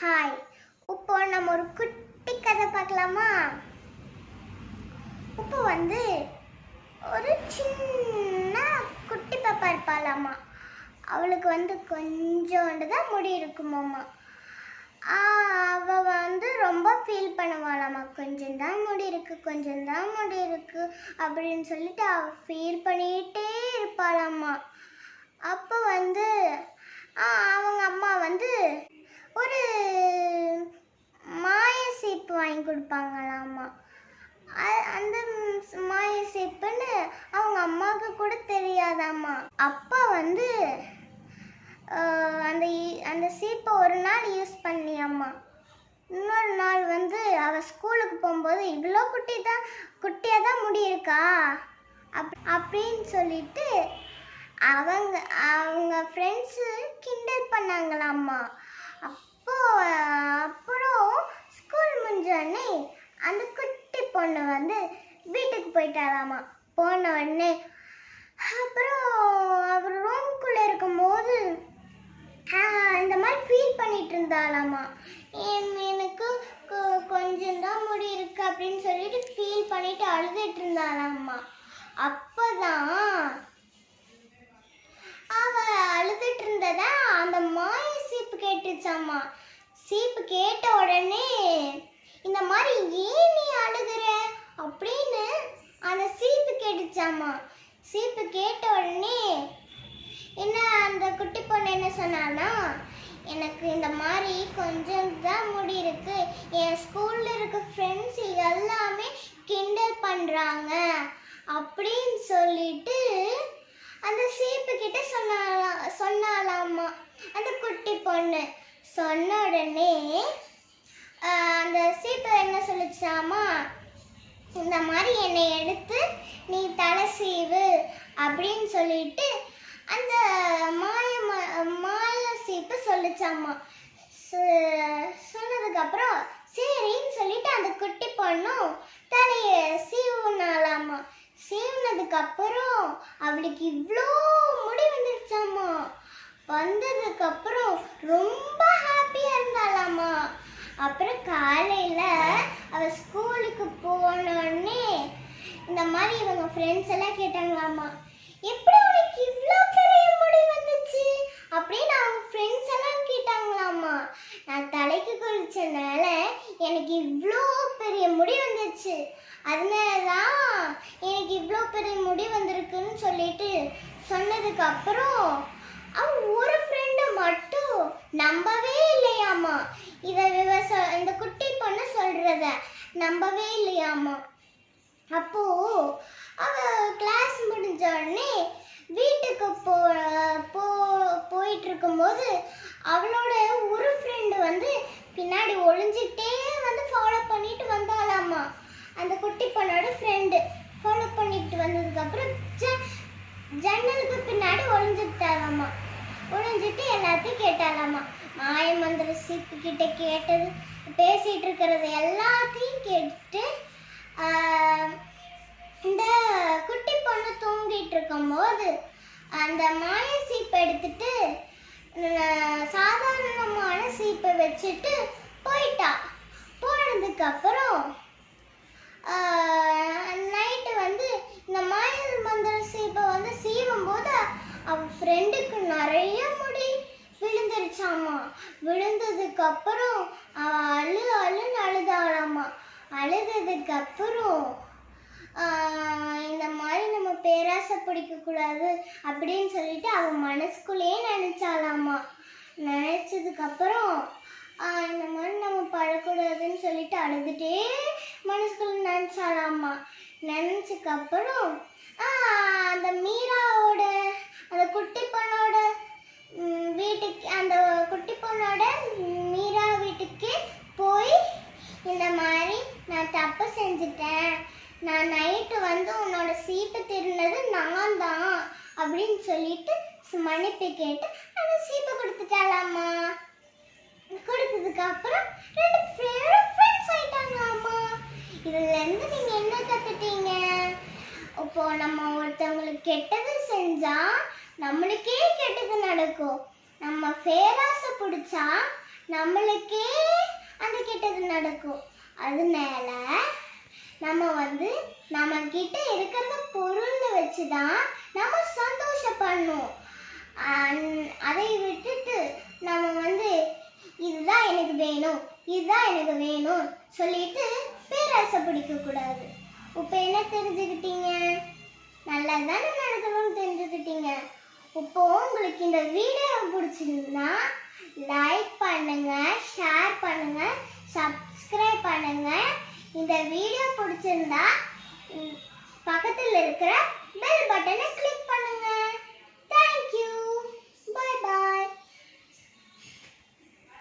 Hi, இப்போ நம்ம ஒரு குட்டி கதை பார்க்கலாமா? இப்போ ஒரு சின்ன குட்டி பாப்பா இருப்பாளாமா. அவளுக்கு கொஞ்சோண்டு தான் முடி இருக்குமாம்மா. அவ ரொம்ப ஃபீல் பண்ணுவாளாமா. கொஞ்சம் தான் முடி இருக்கு அப்படின்னு சொல்லிட்டு அவ ஃபீல் பண்ணிகிட்டே இருப்பாளாமா. அப்போ அவங்க அம்மா ஒரு மாய சீப்பு வாங்கி கொடுப்பாங்களாமா. அந்த மாய சீப்புன்னு அவங்க அம்மாவுக்கு கூட தெரியாதாம்மா. அப்பா அந்த சீப்பை ஒரு நாள் யூஸ் பண்ணியாம்மா. இன்னொரு நாள் அவ ஸ்கூலுக்கு போகும்போது இவ்வளோ குட்டியாக தான் முடி இருக்கா அப்படின்னு சொல்லிட்டு அவங்க ஃப்ரெண்ட்ஸு கிண்டல் பண்ணாங்களாம்மா. அப்புறம் ஸ்கூல் முடிஞ்சோடனே அந்த குட்டி பொண்ணு வீட்டுக்கு போயிட்டாளாமா. போன உடனே அப்புறம் அவர் ரூம்குள்ளே இருக்கும்போது இந்த மாதிரி ஃபீல் பண்ணிட்டு இருந்தாளாமா. எனக்கு கொஞ்சம் தான் முடி இருக்கு அப்படின்னு சொல்லிட்டு ஃபீல் பண்ணிட்டு அழுதுட்டு இருந்தாளாமா. அப்போதான் அவ அழுதுட்டு இருந்ததா அந்த மாய சீப்பு கேட்டுச்சாம்மா. சீப்பு கேட்ட உடனே இந்த மாதிரி ஏன் நீ அழுகுற அப்படின்னு அந்த சீப்பு கேட்டுச்சாம்மா. சீப்பு கேட்ட உடனே அந்த குட்டி பொண்ணு என்ன சொன்னான்னா, எனக்கு இந்த மாதிரி கொஞ்சம் தான் முடி இருக்கு, என் ஸ்கூல்ல இருக்க ஃப்ரெண்ட்ஸ் எல்லாமே கிண்டல் பண்றாங்க அப்படின்னு சொல்லிட்டு அந்த சீப்பு கிட்ட சொன்னாலாமா. அந்த குட்டி பொண்ணு சொன்ன உடனே அந்த சீப்பு என்ன சொல்லிச்சாமா, இந்த மாதிரி என்னை எடுத்து நீ தலை சீவு அப்படின்னு சொல்லிட்டு அந்த மாய சீப்பு சொல்லிச்சாமா. சொன்னதுக்கு அப்புறம் சரின்னு சொல்லிட்டு அந்த குட்டி பொண்ணும் தலைய சீவுனாலாமா. சீவுனதுக்கு அப்புறம் அவளுக்கு இவ்வளோ முடி வந்துருச்சாமா. வந்ததுக்கு அப்புறம் ரொம்ப ஹாப்பியா இருந்தாலாமா. அப்புறம் காலையில அவ ஸ்கூலுக்கு போனோடனே இந்த மாதிரி இவங்க ஃப்ரெண்ட்ஸ் எல்லாம் கேட்டாங்களாமா, எப்படி உனக்கு இவ்வளோ பெரிய முடி வந்துச்சு அப்படின்னு அவங்க ஃப்ரெண்ட்ஸ் எல்லாம் கேட்டாங்களாமா. நான் தலைக்கு குளிச்சனால எனக்கு இவ்வளோ பெரிய முடி வந்துச்சு, அதனாலதான் எனக்கு இவ்வளோ பெரிய முடி வந்திருக்குன்னு சொல்லிட்டு சொன்னதுக்கு அப்புறம் அவன் ஒரு ஃப்ரெண்டு மட்டும் நம்பவே இல்லையாமா. இந்த குட்டி பொண்ணு சொல்றத நம்பவே இல்லையாமா. அப்போ அவ கிளாஸ் முடிஞ்ச உடனே வீட்டுக்கு போயிட்டு இருக்கும்போது அவளோட ஒரு ஃப்ரெண்டு பின்னாடி ஒளிஞ்சிட்டே ஃபாலோ பண்ணிட்டு வந்தாலாமா. அந்த குட்டி பொண்ணோட ஃப்ரெண்டு ஃபாலோ பண்ணிட்டு வந்ததுக்கு அப்புறம் ஜன்னலுக்கு பின்னாடி ஒளிஞ்சுட்டாலாமா. ஒளிஞ்சிட்டு எல்லாத்தையும் கேட்டாலாமா. மாய மந்திர சீப்பு கிட்ட கேட்டது பேசிட்டு இருக்கிறது எல்லாத்தையும் கேட்டுட்டு இந்த குட்டி பொண்ணு தூங்கிட்டு இருக்கும்போது அந்த மாய சீப்பை எடுத்துட்டு சாதாரணமான சீப்பை வச்சுட்டு போயிட்டா. போனதுக்கு அப்புறம் நைட்டு இந்த மாய மந்திர சீப்பை சீவும் போது அவ ஃப்ரெண்டுக்கு நிறைய முடி விழுந்துருச்சாமா. விழுந்ததுக்கு அப்புறம் அவ அழுன்னு அழுதாளாமா. அழுததுக்கு அப்புறம் இந்த மாதிரி நம்ம பேராசை பிடிக்க கூடாது அப்படின்னு சொல்லிட்டு அவ மனசுக்குள்ளேயே நினைச்சாலாமா. நினைச்சதுக்கு அப்புறம் இந்த மாதிரி நம்ம பழக்கூடாதுன்னு சொல்லிட்டு அழுதுட்டே மனசுக்குள்ள நினைச்சாலாமா. நினைச்சதுக்கு அப்புறம் அந்த மீராவோட அந்த குட்டி பொண்ணோட வீட்டுக்கு அந்த குட்டி பொண்ணோட மீரா வீட்டுக்கு போய் இந்த மாதிரி நான் தப்பு செஞ்சுட்டேன், நான் நைட்டு உன்னோட சீப்பை திருடினது நான் தான் அப்படின்னு சொல்லிட்டு மன்னிப்பு கேட்டு அந்த சீப்பை கொடுத்துட்டாலாமா. கொடுத்ததுக்கு அப்புறம் ரெண்டு பேரும் ஃப்ரெண்ட்ஸ் ஆயிட்டாங்களாமா. இதுல இருந்து நீங்க என்ன கத்துட்டீங்க? இப்போ நம்ம ஒருத்தவங்களுக்கு கெட்டது செஞ்சா நம்மளுக்கே கெட்டது நடக்கும். நம்ம பேராசை பிடிச்சா நம்மளுக்கே அந்த கெட்டது நடக்கும். அதனால நம்ம கிட்ட இருக்கிற பொருள் வச்சுதான் நம்ம சந்தோஷப்படணும். அதை விட்டுட்டு நம்ம இதுதான் எனக்கு வேணும், இதுதான் எனக்கு வேணும் சொல்லிட்டு பேராசை பிடிக்க கூடாது. இப்போ என்ன தெரிஞ்சுக்கிட்டீங்க? நல்லதானே நடக்கணும்னு தெரிஞ்சுக்கிட்டீங்க. இப்போ உங்களுக்கு இந்த வீடியோ பிடிச்சிருந்தா லைக் பண்ணுங்க, ஷேர் பண்ணுங்க, சப்ஸ்கிரைப் பண்ணுங்க. இந்த வீடியோ பிடிச்சிருந்தா பக்கத்தில் இருக்கிற பெல் பட்டனை கிளிக்